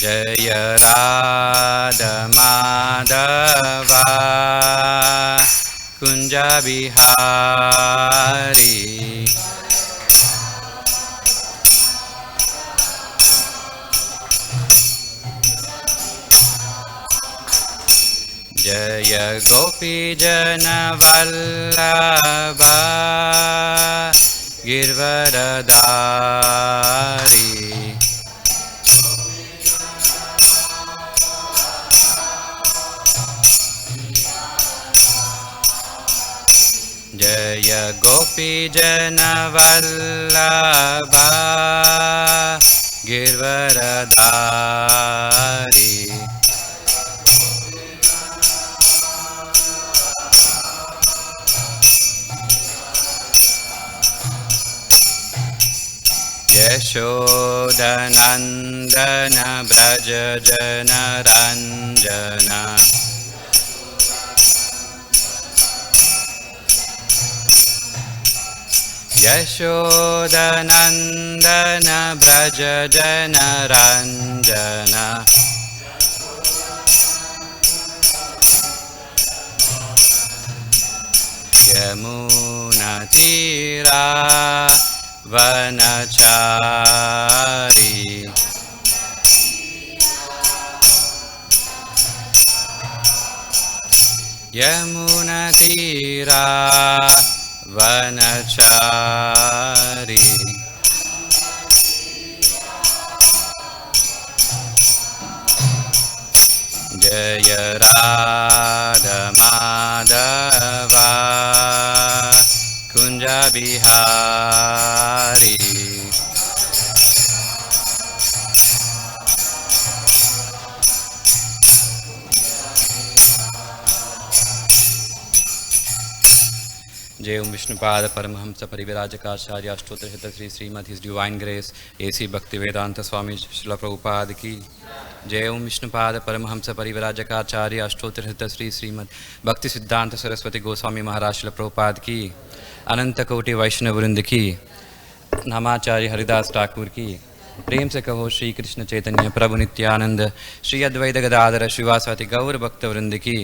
जय राधा माधवा कुंज बिहारी जय गोपी जन वल्लभा गिरवरधारी जय गोपी जन वल्लभा गिरवरधारी यशोदनन्दन व्रज जन रञ्जन यशोदनन्दन व्रज जन रञ्जन यमुनातीरा वनचारी यमुनातीरा वनचारी जय राधा माधवा कुंज बिहारी जय Om Vishnupad Paramahamsa Parivrajakacharya Ashtottara Shri Shrimad his divine grace A C Bhakti Vedanta स्वामी श्रील प्रभुपाद की जय ओम विष्णुपाद परमहंस परिविराजकाचार्य अष्टोत्तर श्री श्रीमद भक्ति सिद्धांत सरस्वती गोस्वामी महाराज श्रील प्रभुपाद की अनंत कोटि वैष्णव वृंद की नामाचार्य हरिदास ठाकुर की प्रेम से कहो श्री कृष्ण चैतन्य प्रभु नित्यानंद श्री अद्वैत गदाधर श्रीवासवती गौर भक्त वृंद की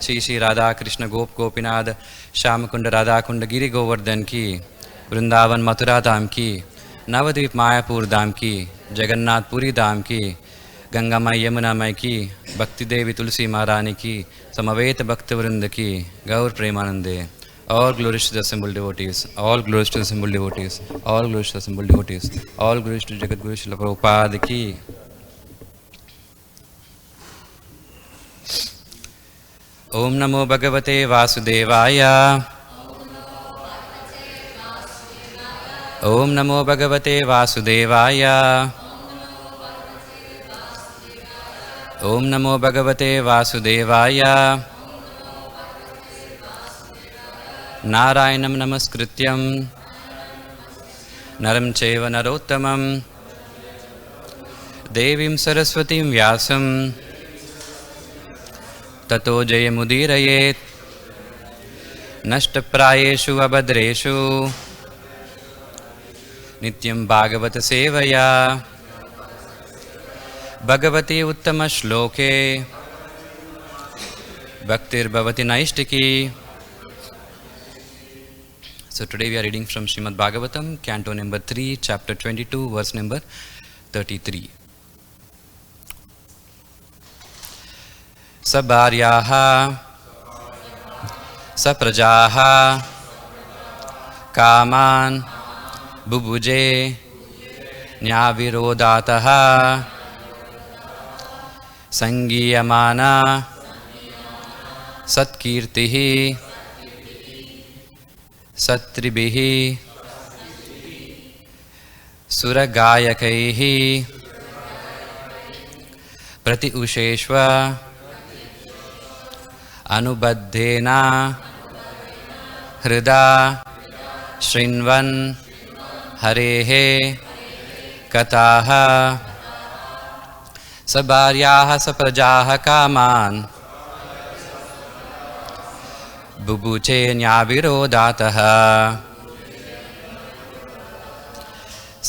श्री श्री राधा कृष्ण गोप गोपीनाथ श्याम कुंड राधा कुंड गिरि गोवर्धन की वृंदावन मथुरा धाम की नवद्वीप मायापुर धाम की जगन्नाथपुरी धाम की गंगामय यमुनामय की भक्ति देवी तुलसी महारानी की समवेत भक्त वृंद की गौर प्रेमानंदे all glories to the assembled devotees, all glories to the assembled devotees, all glories to the assembled devotees, all glories to Jagat Guru Srila Prabhupada ki. Om Namo Bhagavate Vasudevaya. Om Namo Bhagavate Vasudevaya. Om Namo Bhagavate Vasudevaya. नारायणं नमस्कृत्यं नरं चैव नरोत्तमं देवीं सरस्वतीं व्यासं ततो जयमुदीरयेत् नष्टप्रायेषु अभद्रेषु नित्यं भागवत सेवया Bhagwati उत्तमश्लोके भक्तिर्भवति नैष्टिकी. So today we are reading from Srimad Bhagavatam, Canto number 3, chapter 22, verse number 33. Sabharyaha Saprajaha Kaman Bubuje Nyavirodataha Sangiyamana Satkirtihi सत्रिभिः सुरगायकैः प्रति उषेष्व अनुबद्धेन हृदा शृण्वन् हरेः कथाः सभार्याः सप्रजाः कामान् बुभुचे न्याविरोधातः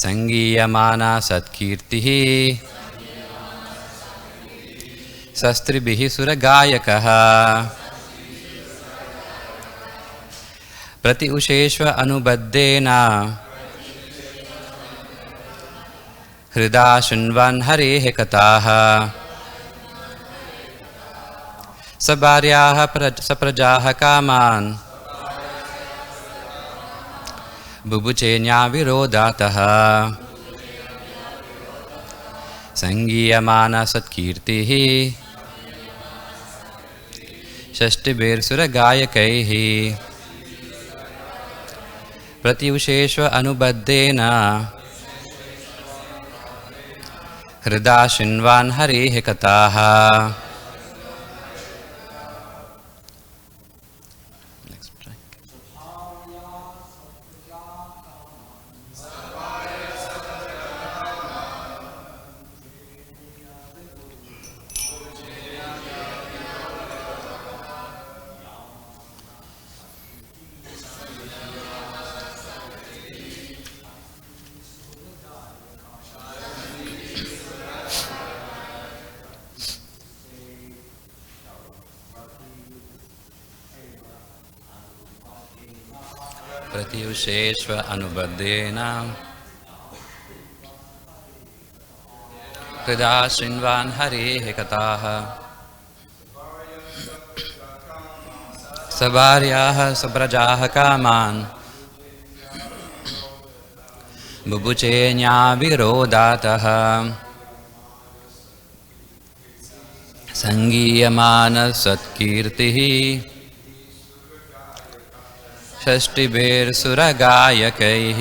संगीयमाना सत्कीर्तिः शस्त्रिभिः सुरगायकः प्रति उषेष्व अनुबद्धेन हृदा शृण्वन् हरेः कथाः सभार्याः सप्रजाः कामान् बुभुचे न्याविरोधातः संगीयमाना सत्कीर्तिः षष्टिभिर्सुरगायकैः प्रत्युषेष्व अनुबद्धेन हृदा शृण्वान् हरेः कथाः प्रत्युषेष्व अनुबद्धेन हृदा शृण्वान् हरेः कथाः सभार्याः सप्रजाः कामान् बुभुचे न्याविरोधातः संगीयमानः सत्कीर्तिः षष्टिभिर्सुरगायकैः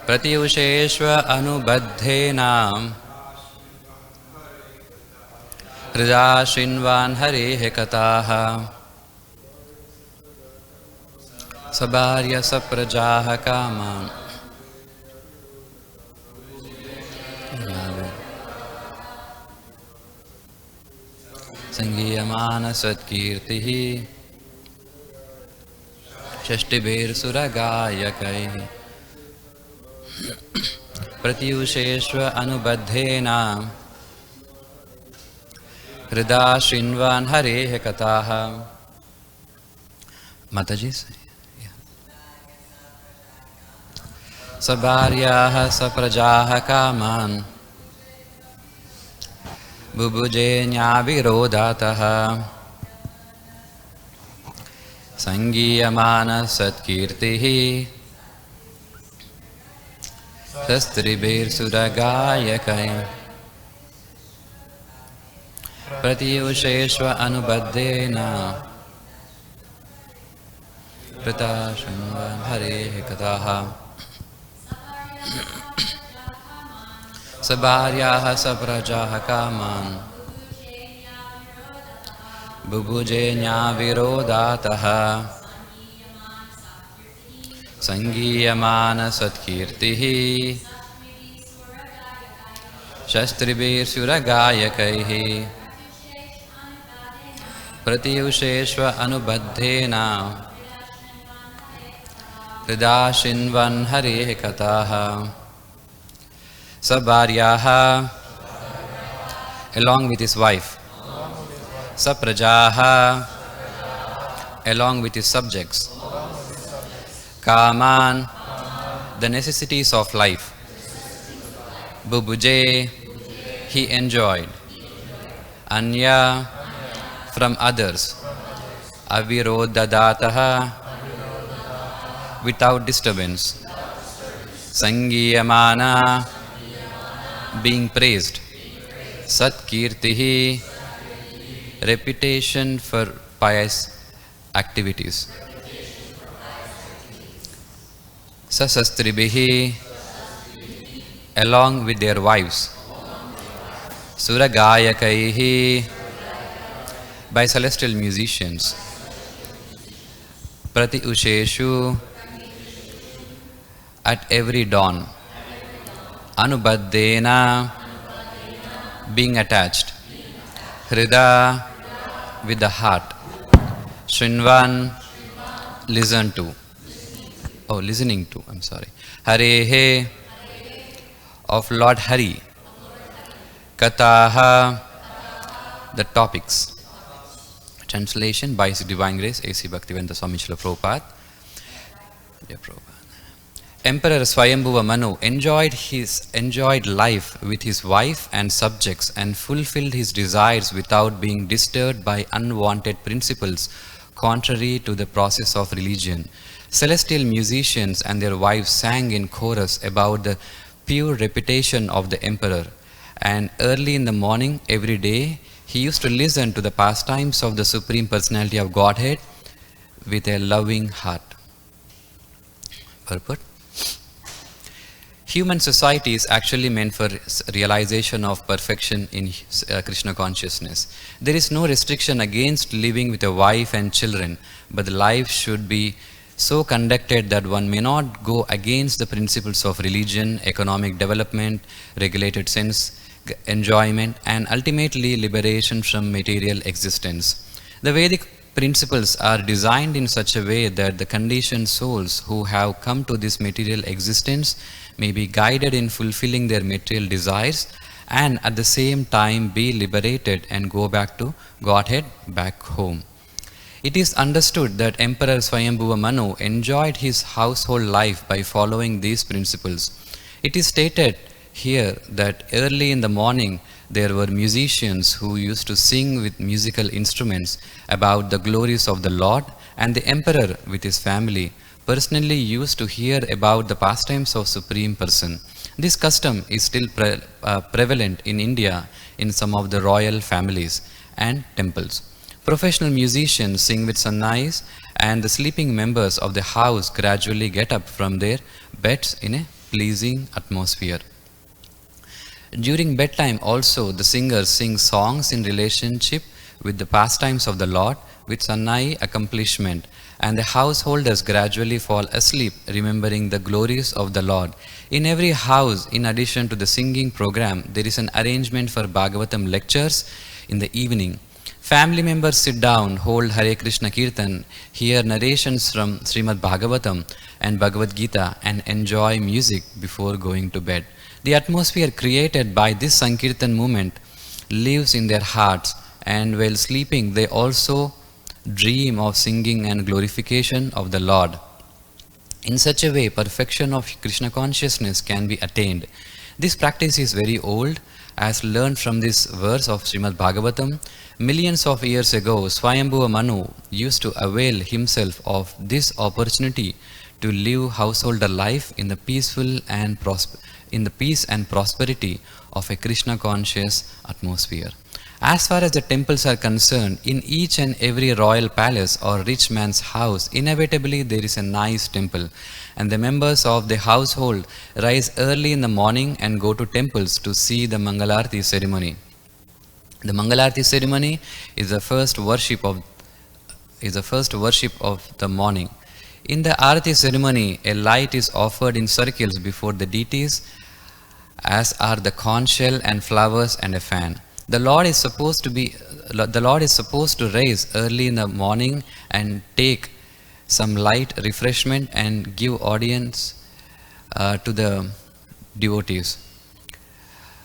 प्रत्युषेष्व अनुबद्धेन हृदा शृण्वान् हरेः कथाः सभार्य सप्रजाः कामान् संगीयमानः सत्कीर्तिः षष्टिभिर्सुरगायकैः प्रत्युषेष्व अनुबद्धेन हृदा शृण्वान् हरेः कथाः माताजी सभार्याः सप्रजाः कामान् बुभुजे न्याविरोधातः संगीयमानः सत्कीर्तिः शस्त्रिभिर्सुरगायकैः प्रत्युषेष्व अनुबद्धेन हृदा शृण्वान् हरेः कथाः सभार्याः सप्रजाः कामान् बुभुजे न्याविरोधातः संगीयमानः सत्कीर्तिः शस्त्रिभिर्सुरगायकैः प्रत्युषेष्व अनुबद्धेन हृदा शृण्वन् हरेः कथाः सभार्याः along with his wife, saprajaha along with his subjects, kaman the necessities of life, bubuje he enjoyed, anya from others, avirodadataha without disturbance, sangiyamana being praised, satkirtihi reputation for pious activities, sasastribihi along with their wives, suragayakaihi by celestial musicians, prati usheshu at every dawn, anubaddhena being attached, hrida with the heart, shrinvan listening to, Harehe of Lord Hari, Kataha. The topics. Translation by His Divine Grace A.C. Bhaktivedanta Swami Srila Prabhupada. Dear Prabhupada. Emperor Swayambhuva Manu enjoyed life with his wife and subjects and fulfilled his desires without being disturbed by unwanted principles contrary to the process of religion. Celestial musicians and their wives sang in chorus about the pure reputation of the emperor, and early in the morning every day he used to listen to the pastimes of the Supreme Personality of Godhead with a loving heart. Purport. Human society is actually meant for realization of perfection in Krishna consciousness. There is no restriction against living with a wife and children, but the life should be so conducted that one may not go against the principles of religion, economic development, regulated sense enjoyment, and ultimately liberation from material existence. The Vedic principles are designed in such a way that the conditioned souls who have come to this material existence may be guided in fulfilling their material desires and at the same time be liberated and go back to Godhead, back home. It is understood that Emperor Swayambhuva Manu enjoyed his household life by following these principles. It is stated here that early in the morning there were musicians who used to sing with musical instruments about the glories of the Lord, and the emperor with his family personally used to hear about the pastimes of Supreme Person. This custom is still prevalent in India in some of the royal families and temples. Professional musicians sing with sannais, and the sleeping members of the house gradually get up from their beds in a pleasing atmosphere. During bedtime also, the singers sing songs in relationship with the pastimes of the Lord with sannai accomplishment, and the householders gradually fall asleep remembering the glories of the Lord. In every house, in addition to the singing program, there is an arrangement for Bhagavatam lectures in the evening. Family members sit down, hold Hare Krishna Kirtan, hear narrations from Srimad Bhagavatam and Bhagavad Gita, and enjoy music before going to bed. The atmosphere created by this Sankirtan movement lives in their hearts, and while sleeping they also dream of singing and glorification of the Lord. In such a way, perfection of Krishna consciousness can be attained. This practice is very old, as learned from this verse of Srimad Bhagavatam. Millions of years ago, Swayambhuva Manu used to avail himself of this opportunity to live householder life in the peace and prosperity of a Krishna conscious atmosphere. As far as the temples are concerned, in each and every royal palace or rich man's house, inevitably there is a nice temple, and the members of the household rise early in the morning and go to temples to see the Mangalarti ceremony. The Mangalarti ceremony is the first worship of the morning. In the Arati ceremony, a light is offered in circles before the deities, as are the conch shell and flowers and a fan. The Lord is supposed to rise early in the morning and take some light refreshment and give audience to the devotees.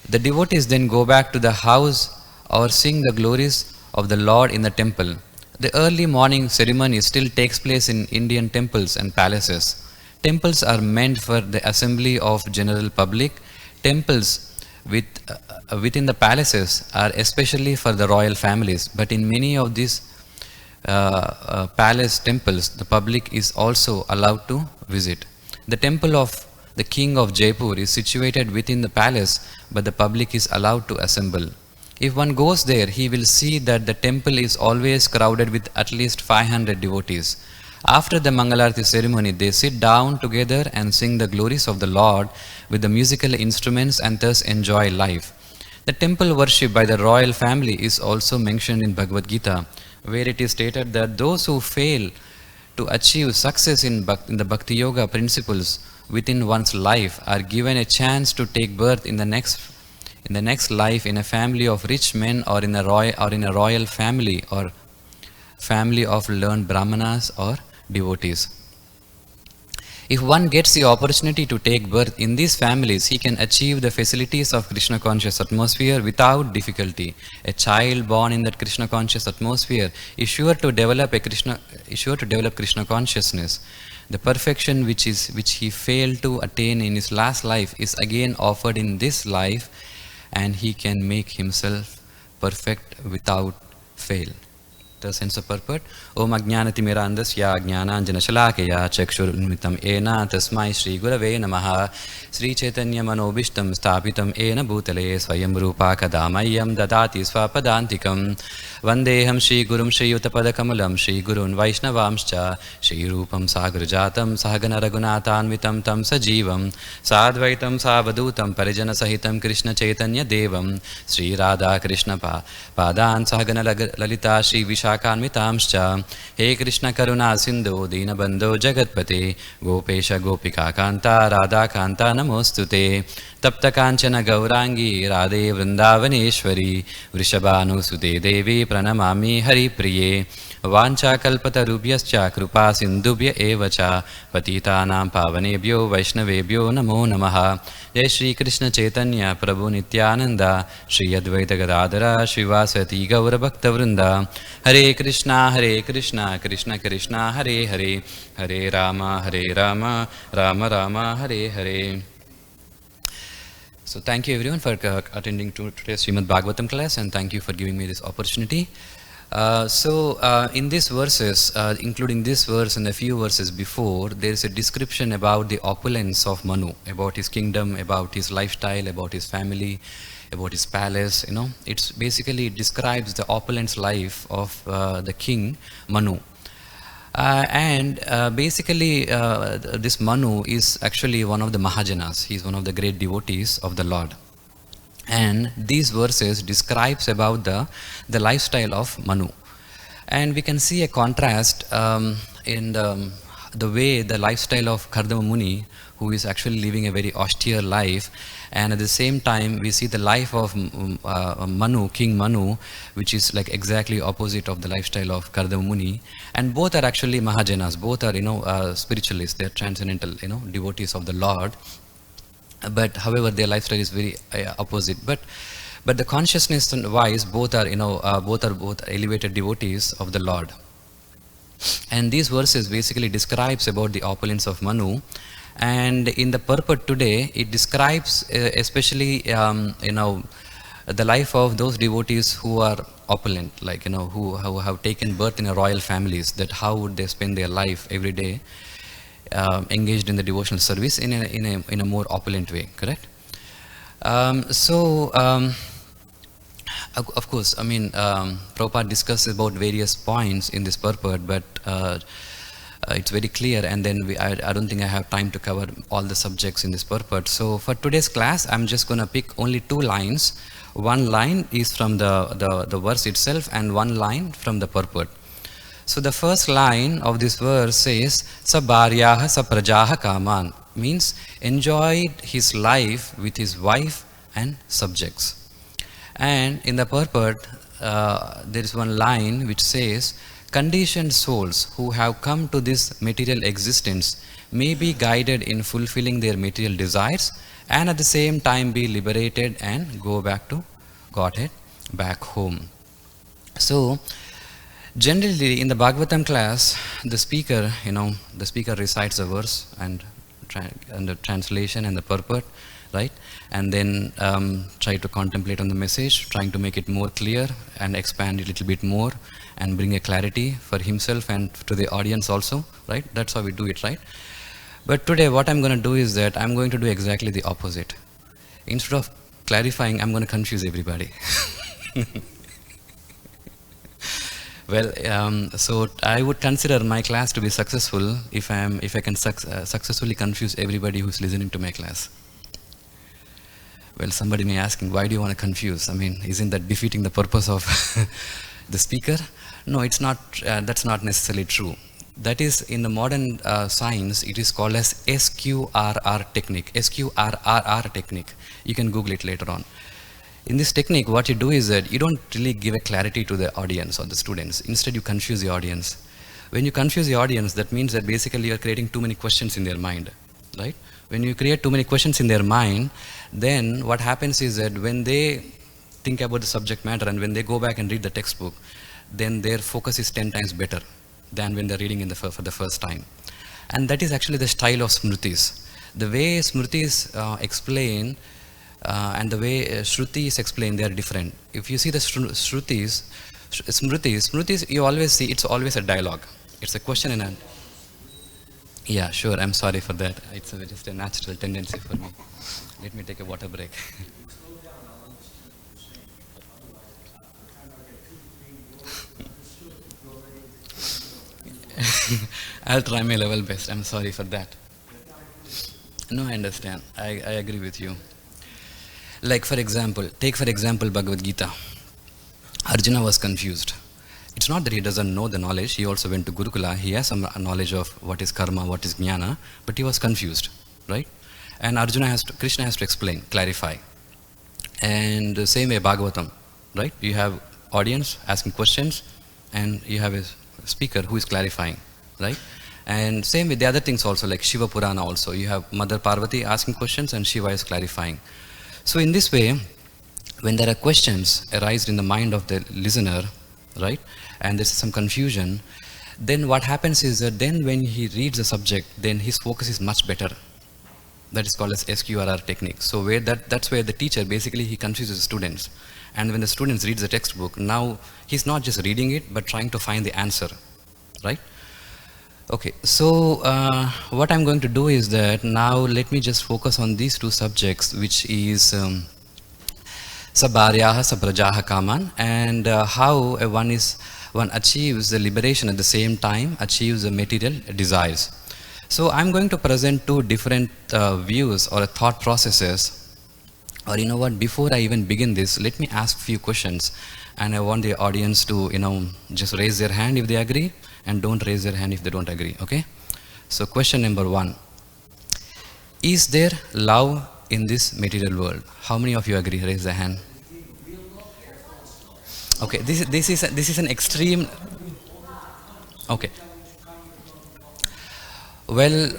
The devotees then go back to the house or sing the glories of the Lord in the temple. The early morning ceremony still takes place in Indian temples and palaces. Temples are meant for the assembly of general public. Temples within the palaces are especially for the royal families, but in many of these palace temples, the public is also allowed to visit. The temple of the king of Jaipur is situated within the palace, but the public is allowed to assemble. If one goes there, he will see that the temple is always crowded with at least 500 devotees. After the Mangalarti ceremony, they sit down together and sing the glories of the Lord with the musical instruments and thus enjoy life. The temple worship by the royal family is also mentioned in Bhagavad Gita, where it is stated that those who fail to achieve success in the Bhakti Yoga principles within one's life are given a chance to take birth in the next life in a family of rich men, or in a royal family, or family of learned brahmanas or devotees. If one gets the opportunity to take birth in these families, he can achieve the facilities of Krishna conscious atmosphere without difficulty. A child born in that Krishna conscious atmosphere is sure to develop Krishna consciousness. The perfection which he failed to attain in his last life is again offered in this life, and he can make himself perfect without fail. The sense of purport. Om Ajnanatimirandasya Ajnananjanashalakaya Chakshurunmitam Ena Tasmai Shri Gurave Namaha Sri Chaitanya Manobishtam Stapitam Ena Bhutale Swayam Rupa Kadamayam Dadati Swapadantikam Vandeham Shri Gurum Shri Utapadakamalam Shri Gurun Vaishnavamscha Shri Rupam Sagrajatam Sahagana Raghunathanvitam Tam Sajivam Sadvaitam Savadutam Parijana Sahitam Krishna Chaitanya Devam Sri Radha Krishna Padan Sahagana Lalita Shri Vishakanvitamscha He Krishna Karuna Sindhu Dinabandho Jagatpate Gopesha Gopika Kanta Radha Kanta Namostute Tapta Kanchana Gaurangi Radhe Vrindavaneshwari Vrishabhanu Sute Devi Pranamami Hari Priye Vancha Kalpatarubhyascha Krupa Sindhubhya Evacha Patitanam Pavanebhyo Vaishnavebhyo Namo Namaha Jai Shri Krishna Chaitanya Prabhu Nityananda Shri Advaita Gadadhara Srivasati Gaura Bhakta Vrinda Hare Krishna Krishna Krishna Hare Hare Hare Rama Rama Rama Hare Hare. So thank you everyone for attending to today's Srimad Bhagavatam class, and thank you for giving me this opportunity. In these verses, including this verse and a few verses before, there is a description about the opulence of Manu, about his kingdom, about his lifestyle, about his family, about his palace. It's basically describes the opulent life of the king Manu. Basically, this Manu is actually one of the Mahajanas. He is one of the great devotees of the Lord. And these verses describes about the lifestyle of Manu. And we can see a contrast in the way the lifestyle of Kardama Muni, who is actually living a very austere life, and at the same time we see the life of Manu, King Manu, which is like exactly opposite of the lifestyle of Kardama Muni. And both are actually Mahajanas, both are spiritualists, they're transcendental devotees of the Lord. But however their lifestyle is very opposite. But the consciousness wise, both are both elevated devotees of the Lord. And these verses basically describes about the opulence of Manu. And in the purport today, it describes especially the life of those devotees who are opulent, like who have taken birth in a royal families. That how would they spend their life every day, engaged in the devotional service in a more opulent way, correct? Of course, Prabhupada discusses about various points in this purport, but it's very clear, and then I don't think I have time to cover all the subjects in this purport. So for today's class, I'm just going to pick only 2 lines. One line is from the verse itself, and one line from the purport. So the first line of this verse says, Sa bharyaha sa prajaha kaman, means enjoyed his life with his wife and subjects. And in the purport, there is one line which says, conditioned souls who have come to this material existence may be guided in fulfilling their material desires, and at the same time be liberated and go back to Godhead, back home. So generally in the Bhagavatam class, the speaker recites a verse and the translation and the purport, right? And then try to contemplate on the message, trying to make it more clear and expand it a little bit more and bring a clarity for himself and to the audience also, right? That's how we do it, right? But today what I'm going to do is that I'm going to do exactly the opposite. Instead of clarifying, I'm going to confuse everybody. Well, so I would consider my class to be successful if I can successfully confuse everybody who's listening to my class. Well, somebody may ask, why do you want to confuse? Isn't that defeating the purpose of the speaker? No, it's not. That's not necessarily true. That is, in the modern science, it is called as SQRR technique. SQRR technique. You can Google it later on. In this technique, what you do is that you don't really give a clarity to the audience or the students. Instead, you confuse the audience. When you confuse the audience, that means that basically you're creating too many questions in their mind, right? When you create too many questions in their mind, then what happens is that when they think about the subject matter and when they go back and read the textbook, then their focus is 10 times better than when they're reading for the first time. And that is actually the style of Smritis. The way Smritis explain and the way Shrutis explain, they are different. If you see the Smritis, you always see it's always a dialogue. It's a question and answer. Yeah, sure. I'm sorry for that. It's just a natural tendency for me. Let me take a water break. I'll try my level best. I'm sorry for that. No, I understand. I agree with you. Like take for example Bhagavad Gita. Arjuna was confused. It's not that he doesn't know the knowledge. He also went to Gurukula. He has some knowledge of what is karma, what is jnana, but he was confused, right? And Krishna has to explain, clarify. And the same way Bhagavatam, right? You have audience asking questions, and you have a speaker who is clarifying, right? And same with the other things also, like Shiva Purana also. You have Mother Parvati asking questions and Shiva is clarifying. So in this way, when there are questions arise in the mind of the listener, right, and there's some confusion, then what happens is that then when he reads the subject, then his focus is much better. That is called as SQRR technique. So that's where the teacher basically he confuses the students. And when the students reads the textbook, now he's not just reading it, but trying to find the answer, right? Okay, so what I'm going to do is that now let me just focus on these two subjects, which is Sabharyaha Sabrajaha Kaman, and how one achieves the liberation at the same time, achieves the material desires. So I'm going to present two different views or thought processes. Or you know what, before I even begin this, let me ask few questions, and I want the audience to, just raise their hand if they agree, and don't raise their hand if they don't agree, okay? So question number 1. Is there love in this material world? How many of you agree? Raise the hand. Okay, this is an extreme. Okay. Well,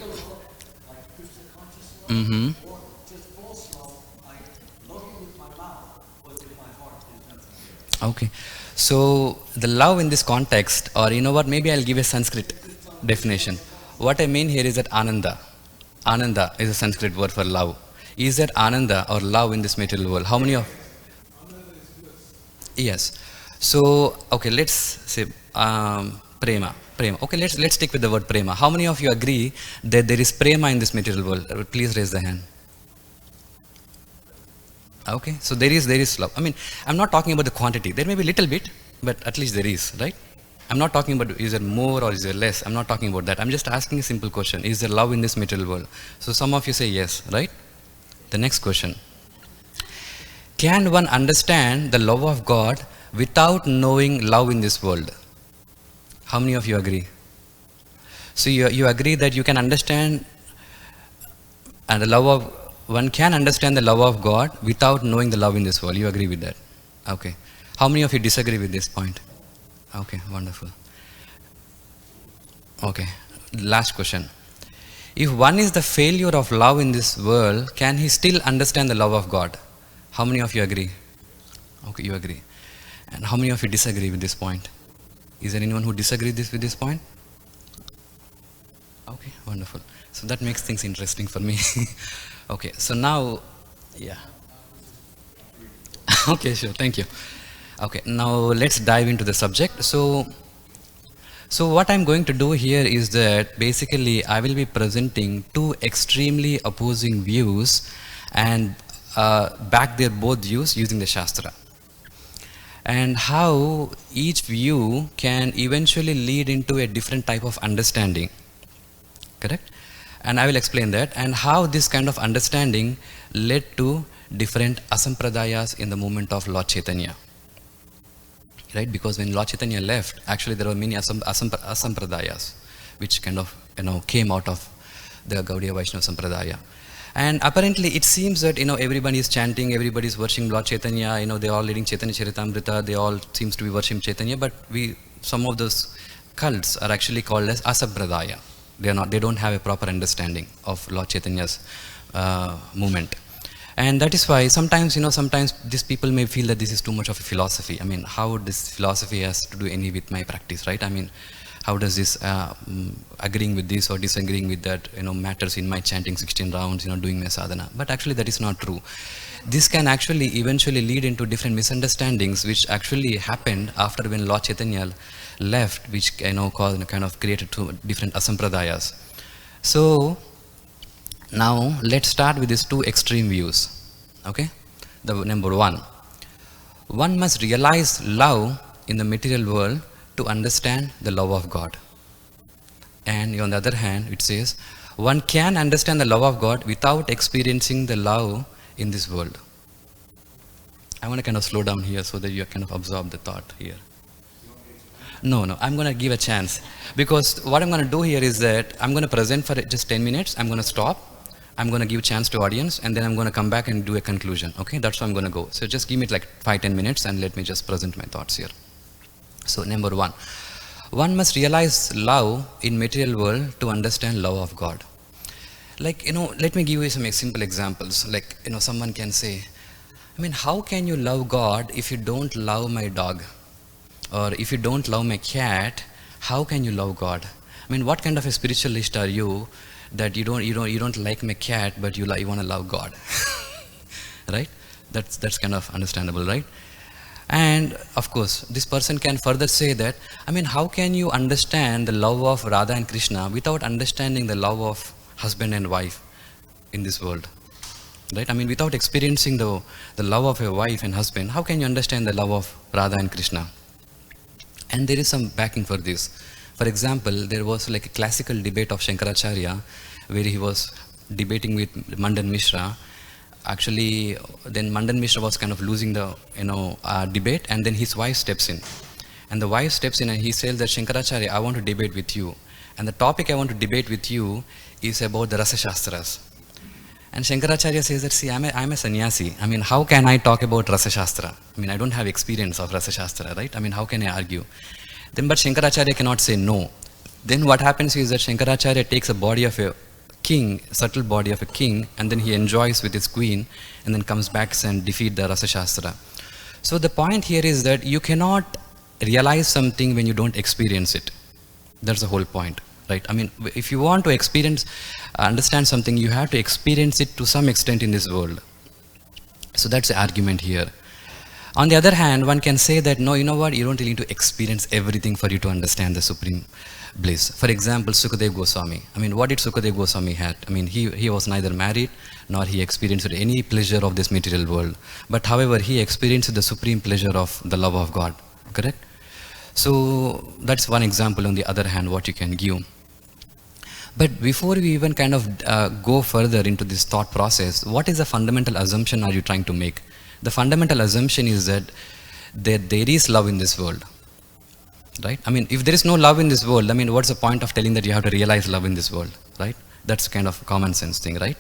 okay. So the love in this context, or you know what, maybe I'll give a Sanskrit definition. What I mean here is that Ananda. Ananda is a Sanskrit word for love. Is there Ananda or love in this material world? How many of? Yes. So, okay, let's say prema. Okay, let's stick with the word prema. How many of you agree that there is prema in this material world? Please raise the hand. Okay, so there is love. I mean, I'm not talking about the quantity. There may be a little bit, but at least there is, right? I'm not talking about is there more or is there less. I'm not talking about that. I'm just asking a simple question. Is there love in this material world? So some of you say yes, right? The next question. Can one understand the love of God without knowing love in this world? How many of you agree? So you agree that you can understand and the love of one can understand the love of God without knowing the love in this world. You agree with that? Okay. How many of you disagree with this point? Okay, wonderful. Okay, last question. If one is the failure of love in this world, can he still understand the love of God? How many of you agree? Okay, you agree. And how many of you disagree with this point? Is there anyone who disagrees with this point? Okay, wonderful. So that makes things interesting for me. Okay, so now, yeah. Okay, sure, thank you. Okay, now let's dive into the subject. So what I'm going to do here is that basically I will be presenting two extremely opposing views and back their both views using the Shastra. And how each view can eventually lead into a different type of understanding. Correct? And I will explain that, and how this kind of understanding led to different asampradayas in the movement of Lord Chaitanya. Right? Because when Lord Chaitanya left, actually there were many asampradayas which kind of came out of the Gaudiya Vaishnava Sampradaya. And apparently it seems that everybody is chanting, everybody is worshipping Lord Chaitanya, they are all reading Chaitanya Charitamrita, they all seems to be worshipping Chaitanya, but some of those cults are actually called as Asabradaya. They don't have a proper understanding of Lord Chaitanya's movement. And that is why sometimes, sometimes these people may feel that this is too much of a philosophy. I mean, how this philosophy has to do any with my practice, right? I mean, how does this agreeing with this or disagreeing with that, matters in my chanting 16 rounds, doing my sadhana. But actually that is not true. This can actually eventually lead into different misunderstandings, which actually happened after when Lord Chaitanya left, which kind of created two different asampradayas. So now let's start with these two extreme views. Okay, the number one must realize love in the material world to understand the love of God. And on the other hand, it says one can understand the love of God without experiencing the love in this world. I want to kind of slow down here so that you kind of absorb the thought here. No, I'm going to give a chance, because what I'm going to do here is that I'm going to present for just 10 minutes. I'm going to stop. I'm going to give chance to audience, and then I'm going to come back and do a conclusion. Okay, that's how I'm going to go. So just give me like 5-10 minutes and let me just present my thoughts here. So number one must realize love in material world to understand love of God. Like, let me give you some simple examples. Like, someone can say, I mean, how can you love God if you don't love my dog? Or if you don't love my cat, how can you love God? I mean, what kind of a spiritualist are you that you don't like my cat, but you want to love God? Right? That's kind of understandable, right? And of course, this person can further say that, I mean, how can you understand the love of Radha and Krishna without understanding the love of husband and wife in this world? Right? I mean, without experiencing the love of a wife and husband, how can you understand the love of Radha and Krishna? And there is some backing for this. For example, there was like a classical debate of Shankaracharya where he was debating with Mandan Mishra. Actually, then Mandan Mishra was kind of losing the debate, and then his wife steps in. And the wife steps in and he says that, Shankaracharya, I want to debate with you. And the topic I want to debate with you is about the Rasa Shastras. And Shankaracharya says that, see, I'm a sannyasi. I mean, how can I talk about Rasa Shastra? I mean, I don't have experience of Rasa Shastra, right? I mean, how can I argue? Then, but Shankaracharya cannot say no. Then what happens is that Shankaracharya takes a body of a king, subtle body of a king, and then he enjoys with his queen, and then comes back and defeat the Rasa Shastra. So the point here is that you cannot realize something when you don't experience it. That's the whole point. Right? I mean, if you want to understand something, you have to experience it to some extent in this world. So that's the argument here. On the other hand, one can say that, no, you know what, you don't really need to experience everything for you to understand the supreme bliss. For example, Sukadev Goswami. I mean, what did Sukadev Goswami had? I mean, he was neither married, nor he experienced any pleasure of this material world. But however, he experienced the supreme pleasure of the love of God. Correct? So that's one example on the other hand, what you can give. But before we even kind of go further into this thought process, what is the fundamental assumption are you trying to make? The fundamental assumption is that there is love in this world, right? I mean, if there is no love in this world, I mean, what's the point of telling that you have to realize love in this world, right? That's kind of a common sense thing, right?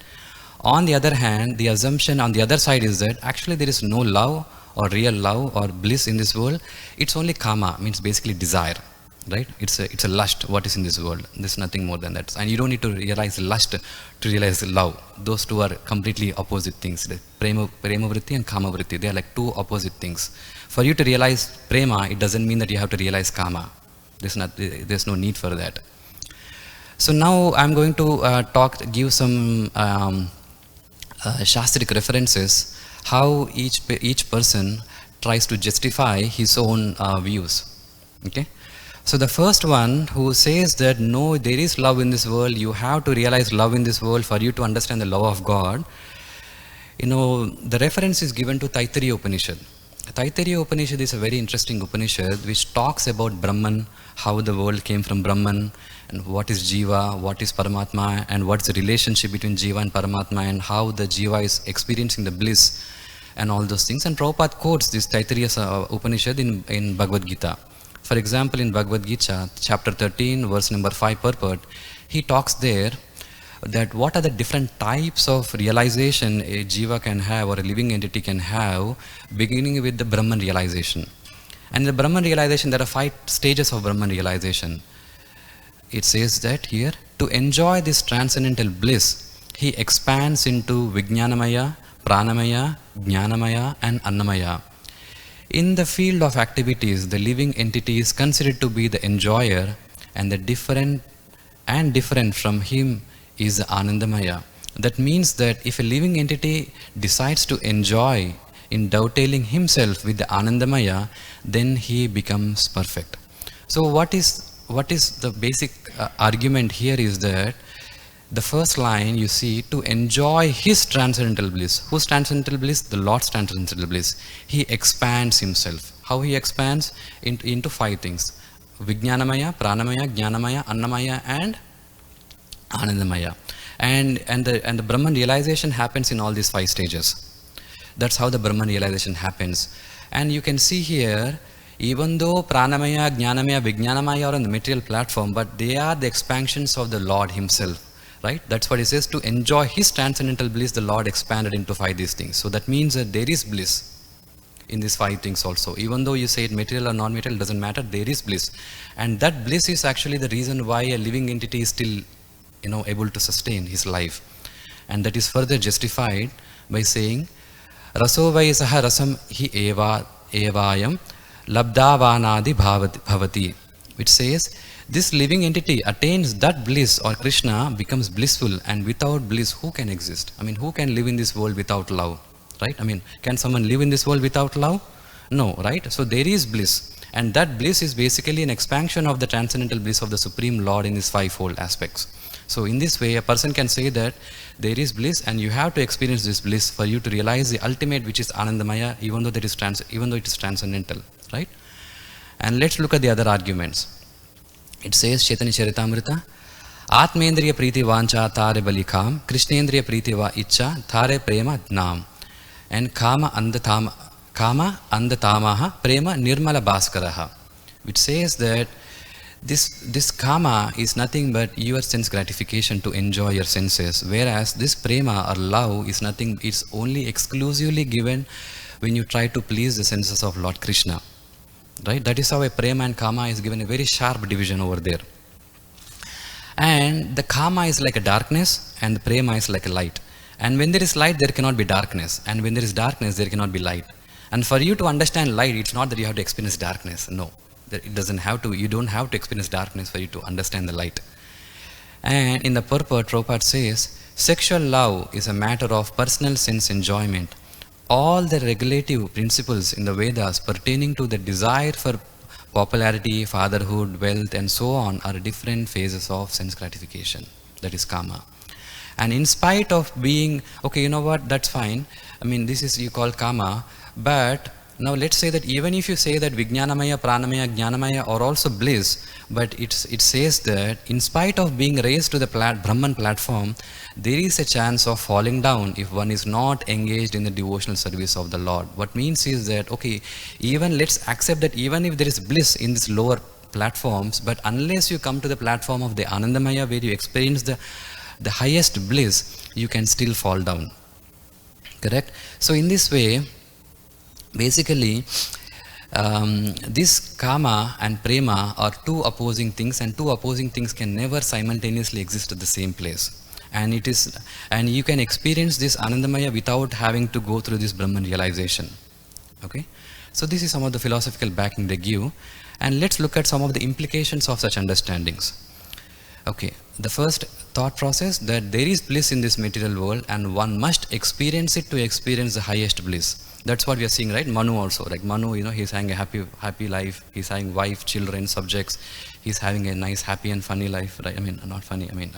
On the other hand, the assumption on the other side is that actually there is no love or real love or bliss in this world. It's only kama, means basically desire. Right? It's a lust, what is in this world. There's nothing more than that. And you don't need to realize lust to realize love. Those two are completely opposite things. The prema vritti and kama vritti, they are like two opposite things. For you to realize prema, it doesn't mean that you have to realize kama. There's no need for that. So now I'm going to give some Shastric references, how each person tries to justify his own views. Okay? So the first one who says that no, there is love in this world, you have to realize love in this world for you to understand the love of God. The reference is given to Taittiriya Upanishad. Taittiriya Upanishad is a very interesting Upanishad which talks about Brahman, how the world came from Brahman, and what is Jiva, what is Paramatma, and what's the relationship between Jiva and Paramatma, and how the Jiva is experiencing the bliss, and all those things. And Prabhupada quotes this Taittiriya Upanishad in Bhagavad Gita. For example, in Bhagavad Gita, chapter 13, verse number 5 purport, he talks there that what are the different types of realization a jiva can have or a living entity can have, beginning with the Brahman realization. And in the Brahman realization, there are 5 stages of Brahman realization. It says that here, to enjoy this transcendental bliss, he expands into Vijnanamaya, Pranamaya, Jnanamaya and Annamaya. In the field of activities, the living entity is considered to be the enjoyer, and the different from him is the Anandamaya. That means that if a living entity decides to enjoy in dovetailing himself with the Anandamaya, then he becomes perfect. So what is the basic argument here is that the first line you see, to enjoy his transcendental bliss. Whose transcendental bliss? The Lord's transcendental bliss. He expands himself. How he expands? Into 5 things. Vijnanamaya, Pranamaya, Jnanamaya, Annamaya and Anandamaya. And the Brahman realization happens in all these 5 stages. That's how the Brahman realization happens. And you can see here, even though Pranamaya, Jnanamaya, Vijnanamaya are on the material platform, but they are the expansions of the Lord himself. Right? That's what it says. To enjoy his transcendental bliss, the Lord expanded into 5 these things. So that means that there is bliss in these 5 things also. Even though you say it material or non-material, doesn't matter, there is bliss. And that bliss is actually the reason why a living entity is still, able to sustain his life. And that is further justified by saying, Raso vai saha rasam hi evayam labdavanadi bhavati. Which says, this living entity attains that bliss, or Krishna becomes blissful, and without bliss, who can exist? I mean, who can live in this world without love? Right? I mean, can someone live in this world without love? No, right? So there is bliss. And that bliss is basically an expansion of the transcendental bliss of the Supreme Lord in his 5-fold aspects. So in this way, a person can say that there is bliss, and you have to experience this bliss for you to realize the ultimate, which is Anandamaya, even though it is transcendental. Right? And let's look at the other arguments. It says, Chaitanya Charitamrita, Atmendriya Priti Vancha Tare Balikam, Krishnendriya Priti Va Icha Tare Prema Nam, and Kama Andatamaha Prema Nirmala Bhaskaraha, which says that this Kama is nothing but your sense gratification to enjoy your senses, whereas this Prema or love is nothing, it's only exclusively given when you try to please the senses of Lord Krishna. Right? That is how a prema and kama is given a very sharp division over there. And the kama is like a darkness, and the prema is like a light. And when there is light, there cannot be darkness. And when there is darkness, there cannot be light. And for you to understand light, it's not that you have to experience darkness. No, it doesn't have to. You don't have to experience darkness for you to understand the light. And in the purport, Prabhupada says, sexual love is a matter of personal sense enjoyment. All the regulative principles in the Vedas pertaining to the desire for popularity, fatherhood, wealth and so on are different phases of sense gratification. That is kama. And in spite of being, okay, you know what, that's fine. I mean, this is you call kama, but now let's say that even if you say that Vijnanamaya, Pranamaya, Jnanamaya are also bliss, but it says that in spite of being raised to the Brahman platform, there is a chance of falling down if one is not engaged in the devotional service of the Lord. What means is that, okay, even let's accept that even if there is bliss in these lower platforms, but unless you come to the platform of the Anandamaya where you experience the highest bliss, you can still fall down. Correct? So in this way, basically, this kama and prema are 2 opposing things, and 2 opposing things can never simultaneously exist at the same place. And you can experience this Anandamaya without having to go through this Brahman realization. Okay? So this is some of the philosophical backing they give, and let's look at some of the implications of such understandings. Okay, the first thought process, that there is bliss in this material world and one must experience it to experience the highest bliss. That's what we are seeing, right? Manu also, like Manu, he's having a happy life, he's having wife, children, subjects, he's having a nice, happy and funny life, right? I mean, not funny, I mean,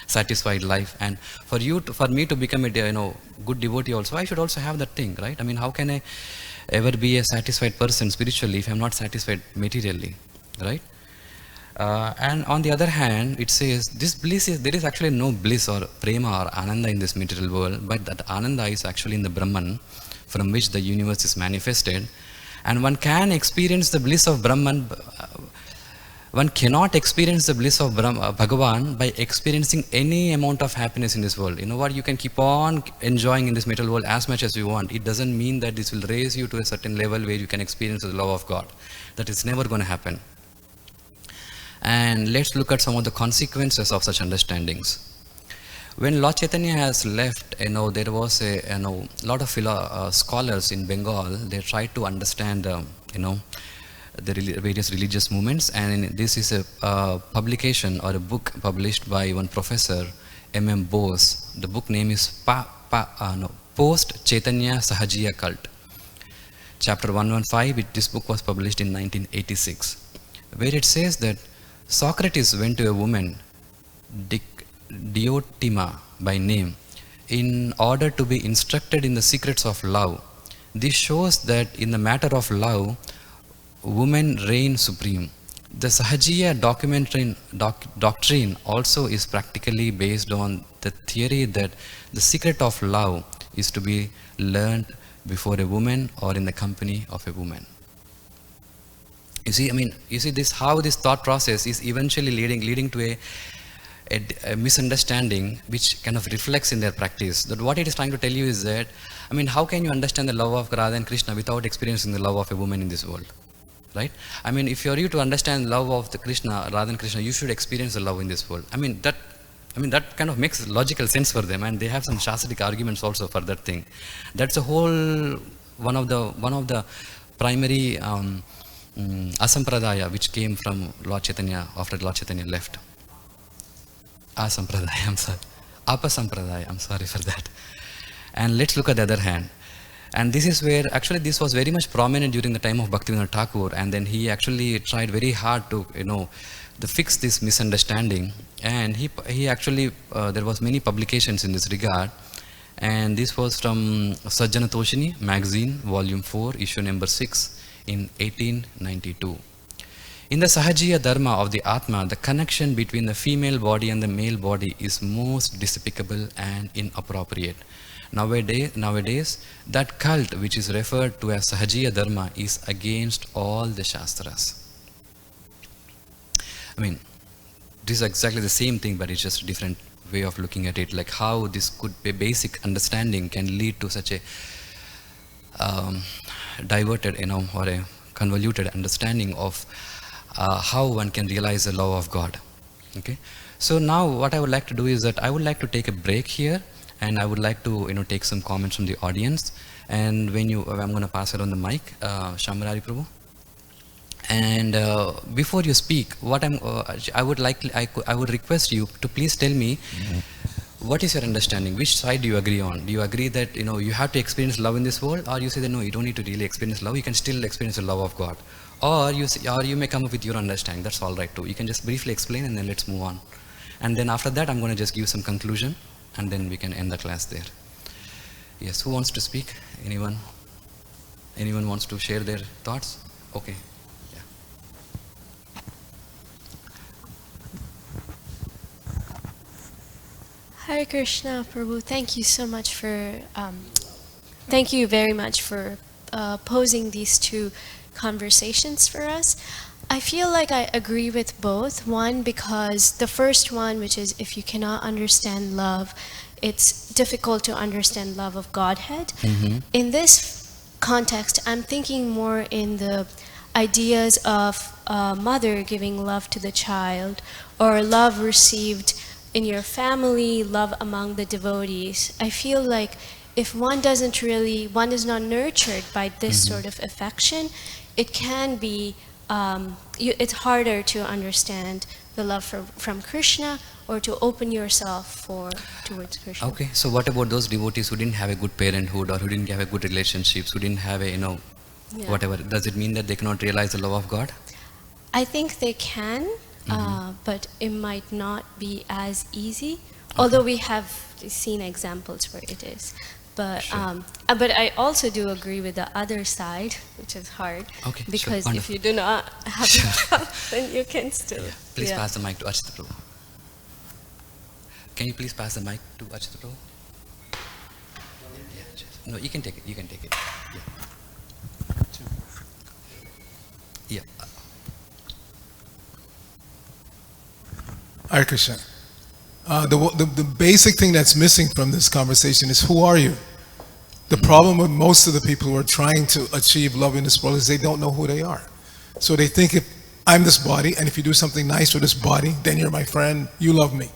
satisfied life. And for me to become a good devotee also, I should also have that thing, right? I mean, how can I ever be a satisfied person spiritually if I'm not satisfied materially, right? And on the other hand, it says this bliss there is actually no bliss or prema or ananda in this material world, but that ananda is actually in the Brahman, from which the universe is manifested, and one can experience the bliss of Brahman One cannot experience the bliss of Bhagavan by experiencing any amount of happiness in this world. You know what? You can keep on enjoying in this material world as much as you want. It doesn't mean that this will raise you to a certain level where you can experience the love of God. That is never going to happen. And let's look at some of the consequences of such understandings. When Lord Chaitanya has left, there was a lot of scholars in Bengal. They tried to understand, the various religious movements, and this is a publication or a book published by one professor, M.M. Bose. The book name is Post Chaitanya Sahajiya Cult. Chapter 115, this book was published in 1986, where it says that Socrates went to a woman, Diotima by name, in order to be instructed in the secrets of love. This shows that in the matter of love, women reign supreme. The Sahajiya doctrine also is practically based on the theory that the secret of love is to be learned before a woman or in the company of a woman. You see this, how this thought process is eventually leading to a misunderstanding which kind of reflects in their practice. That what it is trying to tell you is that, how can you understand the love of Radha and Krishna without experiencing the love of a woman in this world? Right? If you are to understand love of the Radha and Krishna, you should experience the love in this world. That kind of makes logical sense for them, and they have some Shastric arguments also for that thing. That's a whole one of the primary asampradaya which came from Lord Chaitanya after Lord Chaitanya left. Asampradaya, I'm sorry. Apasampradaya, I'm sorry for that. And let's look at the other hand. And this is where, actually, this was very much prominent during the time of Bhaktivinoda Thakur, and then he actually tried very hard to, to fix this misunderstanding. And he actually, there was many publications in this regard, and this was from Sajjana Toshini magazine, volume 4, issue number 6, in 1892. In the Sahajiya Dharma of the Atma, the connection between the female body and the male body is most despicable and inappropriate. Nowadays, that cult which is referred to as Sahajiya Dharma is against all the Shastras. This is exactly the same thing, but it's just a different way of looking at it, like how this could be basic understanding can lead to such a diverted, or a convoluted understanding of how one can realize the love of God. Okay, so now what I would like to do is that I would like to take a break here, and I would like to take some comments from the audience. And I'm going to pass it on the mic, Shyamcandra Prabhu. And before you speak, what I would request you to please tell me, what is your understanding? Which side do you agree on? Do you agree that you have to experience love in this world, or you say that no, you don't need to really experience love, you can still experience the love of God? Or you may come up with your understanding. That's all right too. You can just briefly explain, and then let's move on. And then after that, I'm going to just give some conclusion, and then we can end the class there. Yes, who wants to speak? Anyone wants to share their thoughts? Okay. Yeah. Hare Krishna, Prabhu. Thank you so much for, thank you very much for posing these two conversations for us. I feel like I agree with both. One, because the first one, which is if you cannot understand love, it's difficult to understand love of Godhead. Mm-hmm. In this context, I'm thinking more in the ideas of a mother giving love to the child, or love received in your family, love among the devotees. I feel like if one is not nurtured by this sort of affection, it can be it's harder to understand the love from Krishna, or to open yourself towards Krishna. Okay, so what about those devotees who didn't have a good parenthood, or who didn't have a good relationships, who didn't have a whatever? Does it mean that they cannot realize the love of God? I think they can, but it might not be as easy. Okay. Although we have seen examples where it is. But sure. But I also do agree with the other side, which is hard. Okay, because sure. If you do not have love, then you can still. Yeah. Please pass the mic to Achita Prabhu. Can you please pass the mic to Achita Prabhu? Yeah, no, you can take it. You can take it. Yeah. Yeah. Hare Krishna. The basic thing that's missing from this conversation is, who are you? The problem with most of the people who are trying to achieve love in this world is they don't know who they are. So they think, if I'm this body, and if you do something nice for this body, then you're my friend, you love me.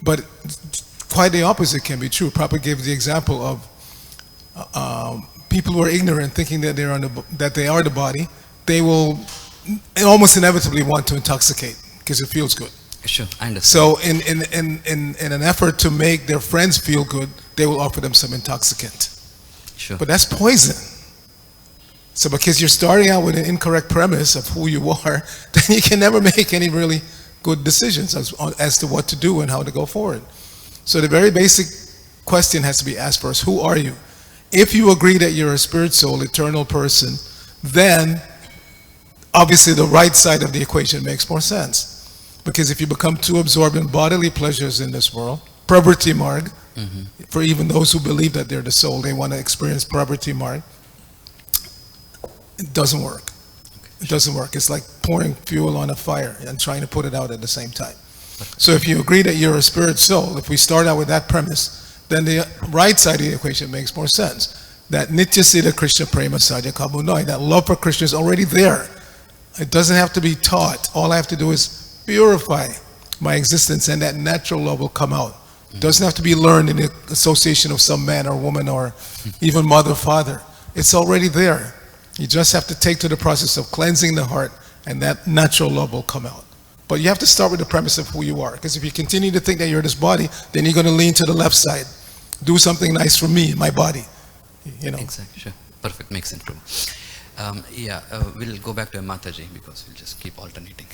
But quite the opposite can be true. Prabhupada gave the example of people who are ignorant, thinking that they are the body. They will almost inevitably want to intoxicate because it feels good. Sure, I understand. So in an effort to make their friends feel good, they will offer them some intoxicant. Sure. But that's poison. So because you're starting out with an incorrect premise of who you are, then you can never make any really good decisions as to what to do and how to go forward. So the very basic question has to be asked first: who are you? If you agree that you're a spirit soul, eternal person, then obviously the right side of the equation makes more sense. Because if you become too absorbed in bodily pleasures in this world, pravriti marg, for even those who believe that they're the soul, they want to experience pravriti marg, it doesn't work. It doesn't work. It's like pouring fuel on a fire and trying to put it out at the same time. So if you agree that you're a spirit soul, if we start out with that premise, then the right side of the equation makes more sense. That Nitya Siddha Krishna Prema Sadhya Kabunoi, that love for Krishna is already there. It doesn't have to be taught. All I have to do is purify my existence, and that natural love will come out. It doesn't have to be learned in the association of some man or woman or even mother, father. It's already there. You just have to take to the process of cleansing the heart, and that natural love will come out. But you have to start with the premise of who you are, because if you continue to think that you're this body, then you're going to lean to the left side. Do something nice for me, my body. You know. Exactly, sure. Perfect, makes sense. We'll go back to Mataji, because we'll just keep alternating.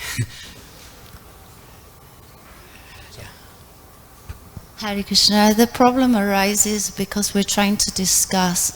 Hare Krishna. The problem arises because we're trying to discuss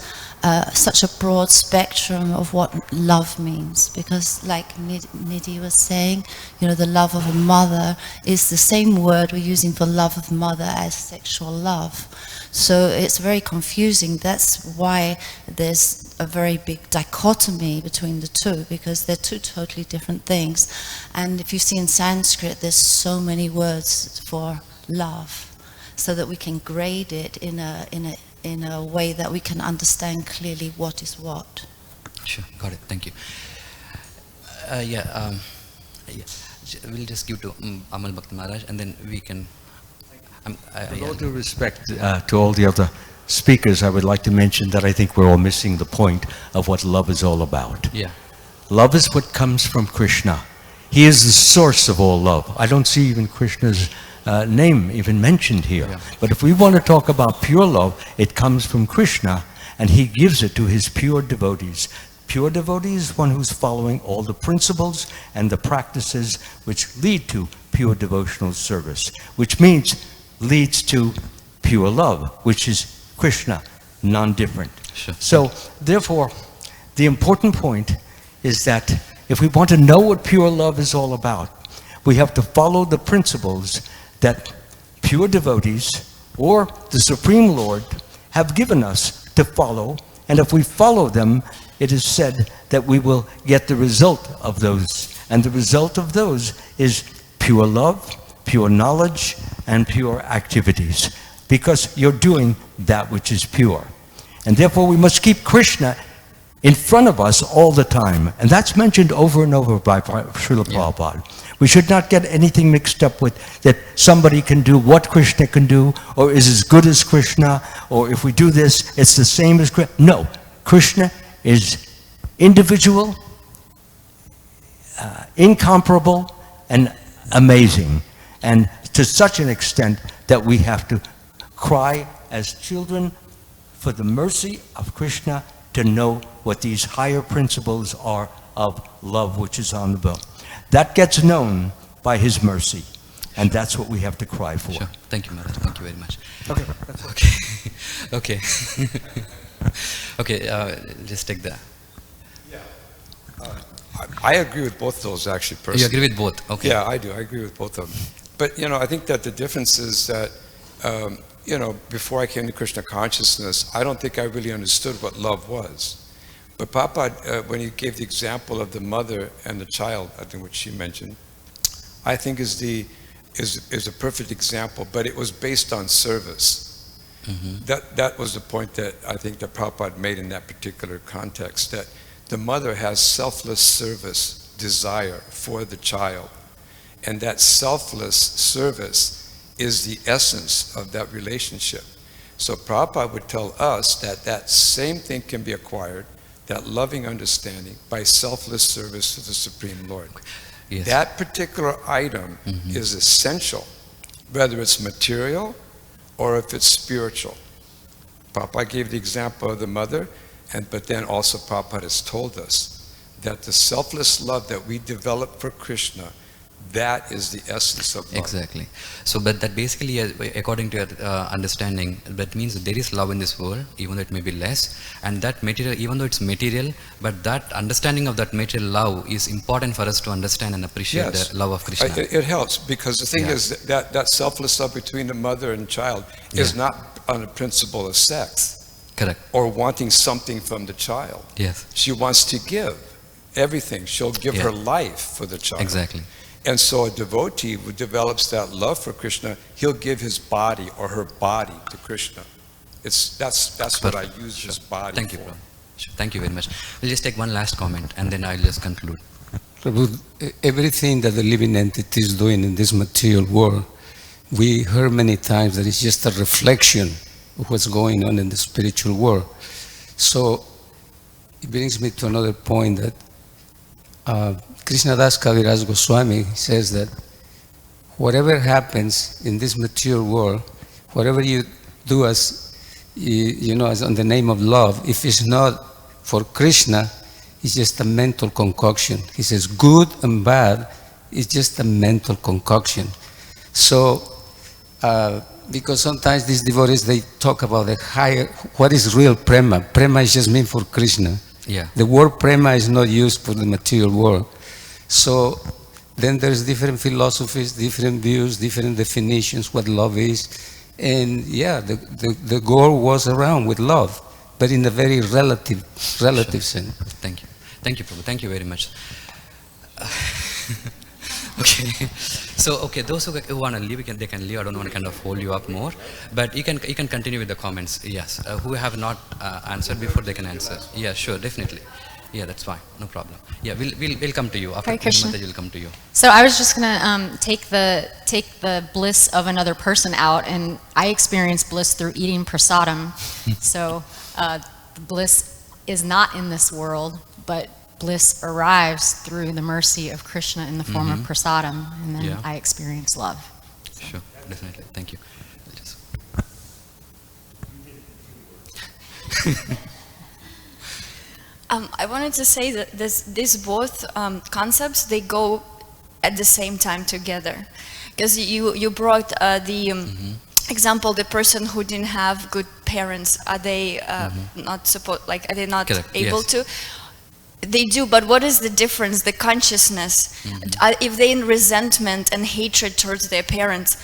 such a broad spectrum of what love means. Because like Nidhi was saying, you know, the love of a mother is the same word we're using for love of mother as sexual love. So it's very confusing. That's why there's a very big dichotomy between the two, because they're two totally different things. And if you see in Sanskrit, there's so many words for love, so that we can grade it in a way that we can understand clearly what is what. Sure, got it. Thank you. We'll just give to Amal Bhakti Maharaj, and then we can. With all due respect to all the other speakers, I would like to mention that I think we're all missing the point of what love is all about. Yeah. Love is what comes from Krishna. He is the source of all love. I don't see even Krishna's name even mentioned here. Yeah. But if we want to talk about pure love, it comes from Krishna, and he gives it to his pure devotees. Pure devotee is one who's following all the principles and the practices which lead to pure devotional service, which means leads to pure love, which is Krishna, non-different. Sure. So therefore, the important point is that if we want to know what pure love is all about, we have to follow the principles that pure devotees or the Supreme Lord have given us to follow, and if we follow them, it is said that we will get the result of those, and the result of those is pure love, pure knowledge, and pure activities, because you're doing that which is pure. And therefore we must keep Krishna in front of us all the time, and that's mentioned over and over by Srila Prabhupada. We should not get anything mixed up with that somebody can do what Krishna can do, or is as good as Krishna, or if we do this, it's the same as Krishna. No, Krishna is individual, incomparable, and amazing. And to such an extent that we have to cry as children for the mercy of Krishna to know what these higher principles are of love which is on the boat. That gets known by his mercy, and that's what we have to cry for. Sure. Thank you, Maharaj. Thank you very much. Okay, that's Okay. Okay, just take that. I agree with both those, actually, personally. You agree with both? Okay. Yeah, I do. I agree with both of them. But, you know, I think that the difference is that, you know, before I came to Krishna consciousness, I don't think I really understood what love was. But Papa, when he gave the example of the mother and the child, I think what she mentioned, I think is the is a perfect example, but it was based on service. That was the point that I think that Prabhupada made in that particular context, that the mother has selfless service desire for the child, and that selfless service is the essence of that relationship. So Prabhupada would tell us that that same thing can be acquired, that loving understanding, by selfless service to the Supreme Lord. Yes. That particular item is essential, whether it's material or if it's spiritual. Prabhupada gave the example of the mother, but then also Prabhupada has told us that the selfless love that we develop for Krishna, that is the essence of love. Exactly. So, but that basically, according to your understanding, that means that there is love in this world, even though it may be less, and that material, even though it's material, but that understanding of that material love is important for us to understand and appreciate Yes. the love of Krishna. It helps, because the thing is that selfless love between the mother and child is not on the principle of sex. Correct. Or wanting something from the child. Yes. She wants to give everything. She'll give her life for the child. Exactly. And so a devotee who develops that love for Krishna, he'll give his body or her body to Krishna. That's what I use his body Thank you, for. Prabhu. Sure. Thank you very much. We'll just take one last comment and then I'll just conclude. Prabhu, everything that the living entity is doing in this material world, we heard many times that it's just a reflection of what's going on in the spiritual world. So it brings me to another point that Krishnadas Kaviraj Goswami says that whatever happens in this material world, whatever you do as on the name of love, if it's not for Krishna, it's just a mental concoction. He says good and bad is just a mental concoction. So, because sometimes these devotees, they talk about the higher, what is real prema? Prema is just meant for Krishna. Yeah. The word prema is not used for the material world. So then there's different philosophies, different views, different definitions what love is. And the goal was around with love, but in a very relative sense. Thank you. Thank you, Prabhu. Thank you very much. Okay. So, those who want to leave, they can leave. I don't want to kind of hold you up more. But you can continue with the comments. Yes. Who have not answered before, they can answer. Yeah, sure, definitely. Yeah, that's fine. No problem. Yeah, we'll come to you. After Hare Krishna. Mataji will come to you. So I was just gonna take the bliss of another person out, and I experienced bliss through eating prasadam. So the bliss is not in this world, but bliss arrives through the mercy of Krishna in the form of prasadam, and then I experience love. Sure, definitely. Thank you. I wanted to say that these both concepts, they go at the same time together. Because you brought the example, the person who didn't have good parents, are they not supposed, like, are they not Correct. able Yes. to? They do, but what is the difference, the consciousness? If they're in resentment and hatred towards their parents,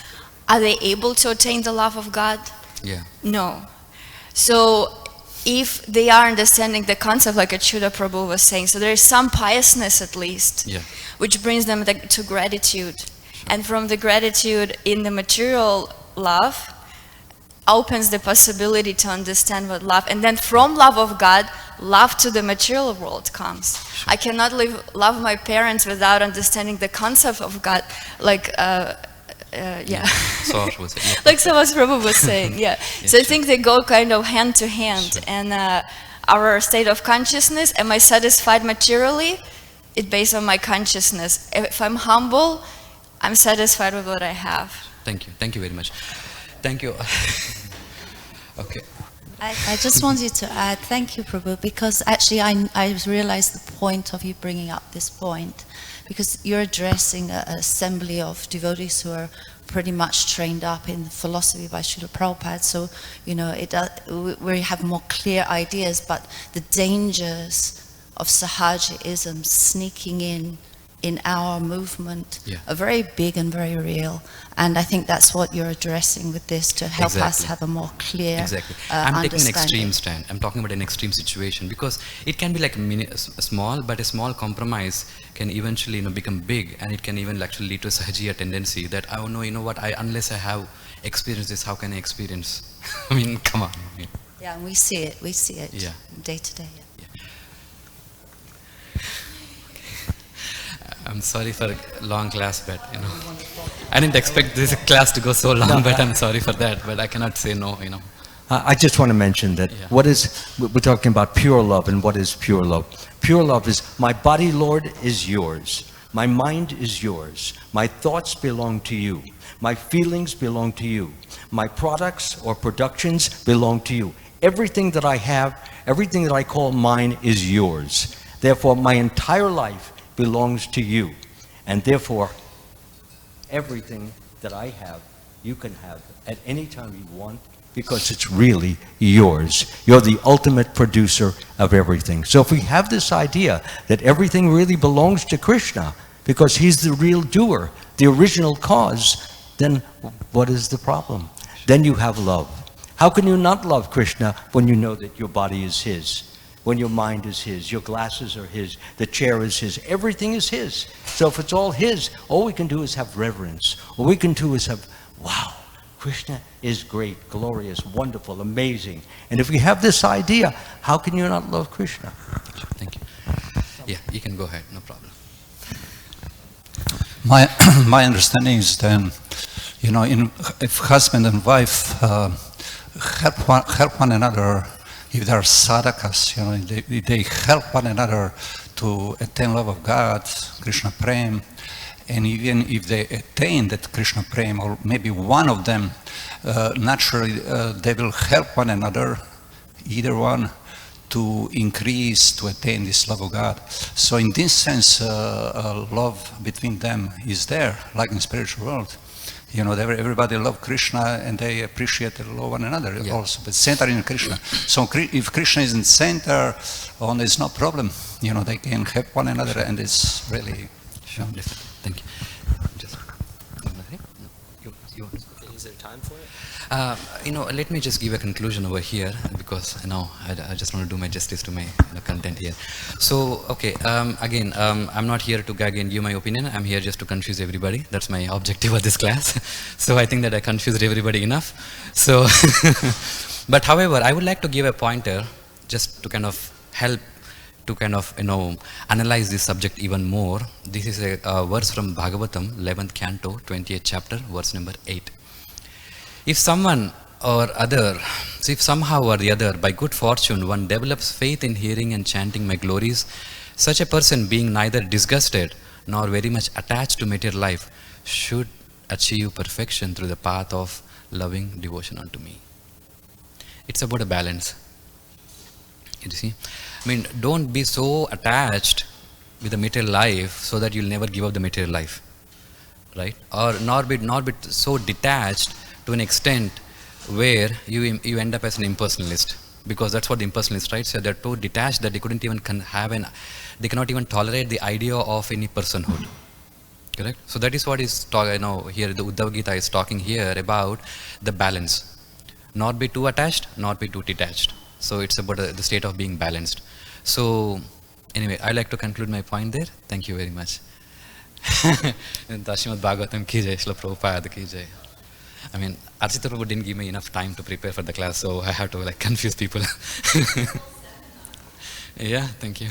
are they able to attain the love of God? Yeah. No. So if they are understanding the concept, like Achyuta Prabhu was saying, so there is some piousness at least, which brings them to gratitude. And from the gratitude in the material love, opens the possibility to understand what love, and then from love of God, love to the material world comes. I cannot love my parents without understanding the concept of God, like like Savas Prabhu was saying, So I think they go kind of hand to hand, and our state of consciousness, am I satisfied materially? It's based on my consciousness. If I'm humble, I'm satisfied with what I have. Thank you. Thank you very much. Thank you. Okay. I just wanted to add, thank you, Prabhu, because actually I realized the point of you bringing up this point, because you're addressing an assembly of devotees who are pretty much trained up in philosophy by Srila Prabhupada, so, we have more clear ideas, but the dangers of sahajaism sneaking in in our movement Yeah. are very big and very real. And I think that's what you're addressing with this, to help us Exactly. have a more clear Exactly. I'm taking an understanding. extreme stand. I'm talking about an extreme situation because it can be like small, but a small compromise can eventually become big, and it can even actually lead to a sahajiya tendency that, oh no, you know what, unless I have experienced this, how can I experience? I mean, come on. Yeah, and we see it Yeah. day to day. I'm sorry for a long class, but I didn't expect this class to go so long, but I'm sorry for that, but I cannot say no, I just want to mention that Yeah. we're talking about pure love, and what is pure love? Pure love is, my body, Lord, is yours. My mind is yours. My thoughts belong to you. My feelings belong to you. My products or productions belong to you. Everything that I have, everything that I call mine is yours. Therefore, my entire life belongs to you. And therefore, everything that I have, you can have at any time you want, because it's really yours. You're the ultimate producer of everything. So if we have this idea that everything really belongs to Krishna, because he's the real doer, the original cause, then what is the problem? Then you have love. How can you not love Krishna when you know that your body is his? When your mind is his, your glasses are his, the chair is his, everything is his. So if it's all his, all we can do is have reverence. All we can do is have, wow, Krishna is great, glorious, wonderful, amazing. And if we have this idea, how can you not love Krishna? Thank you. Yeah, you can go ahead, no problem. My understanding is then, if husband and wife help one another, if they are sadhakas, they help one another to attain love of God, Krishna Prem, and even if they attain that Krishna Prem, or maybe one of them, naturally they will help one another, either one, to increase, to attain this love of God. So in this sense, love between them is there, like in the spiritual world. Everybody love Krishna and they appreciate and love one another also, but center in Krishna. So if Krishna is in the center, there's no problem. They can help one another, and it's really... Sure, definitely. Thank you. Just, Is there time for it? let me just give a conclusion over here, because I just want to do my justice to my content here. So okay, again, I'm not here to again give my opinion. I'm here just to confuse everybody. That's my objective of this class. So I think that I confused everybody enough. So but however, I would like to give a pointer just to kind of help to kind of analyze this subject even more. This is a verse from Bhagavatam, 11th canto, 28th chapter, verse number 8. If somehow or the other, by good fortune, one develops faith in hearing and chanting my glories, such a person, being neither disgusted nor very much attached to material life, should achieve perfection through the path of loving devotion unto me. It's about a balance. You see? I mean, don't be so attached with the material life so that you'll never give up the material life, right? Or nor be so detached to an extent where you end up as an impersonalist, because that's what the impersonalist, right? So they're too detached that they couldn't even they cannot even tolerate the idea of any personhood. Correct? So that is what is here the Uddhava Gita is talking here about the balance. Not be too attached, not be too detached. So it's about the state of being balanced. So anyway, I like to conclude my point there. Thank you very much. Srimad Bhagavatam ki jai, Srila Prabhupada ki jai. I mean, Archita Prabhu didn't give me enough time to prepare for the class, so I have to confuse people. Yeah, thank you.